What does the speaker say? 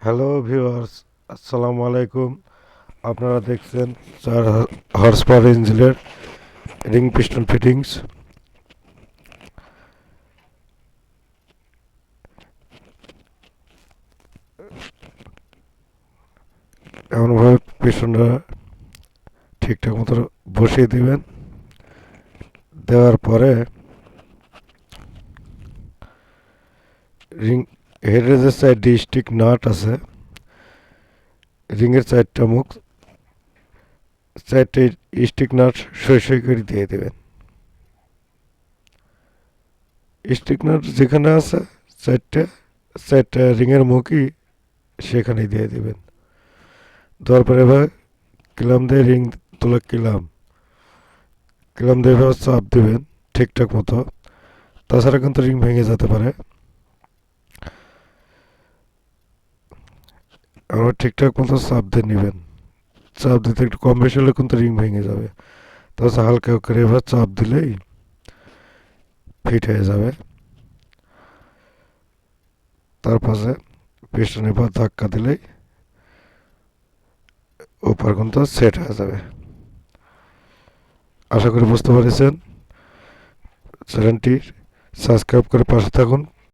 Hello viewers, আসসালামু আলাইকুম। আপনারা দেখছেন 4 হর্স পাওয়ার ইঞ্জিনের রিং পিস্টন ফিটিংস। এমনভাবে পিস্টনটা ঠিকঠাক মতো বসিয়ে দিবেন। দেওয়ার পরে রিং হেডের যে সাইডে স্টিক নাট আছে, রিংয়ের 4টা মুখ, 4টে স্টিক নাট সই সই করে দিয়ে দেবেন। স্টিক নাট যেখানে আছে 4টা রিংয়ের মুখই সেখানেই দিয়ে দিবেন। দেওয়ার পরে এবার কিলাম দিয়ে রিং তোলা কিলাম দিয়ে এভাবে চাপ দিবেন ঠিকঠাক মতো, তাছাড়া কিন্তু রিং ভেঙে যেতে পারে। আবার ঠিকঠাক মতো চাপ দিয়ে নেবেন। চাপ দিতে একটু কম বেশি হলে কিন্তু রিং ভেঙে যাবে। তাছাড়া হালকা করে এবার চাপ দিলেই ফিট হয়ে যাবে। তারপরে পিস্টনে এবার ধাক্কা দিলেই উপর কিন্তু সেট হয়ে যাবে। আশা করি বুঝতে পেরেছেন। চ্যানেলটি সাবস্ক্রাইব করে পাশে থাকুন।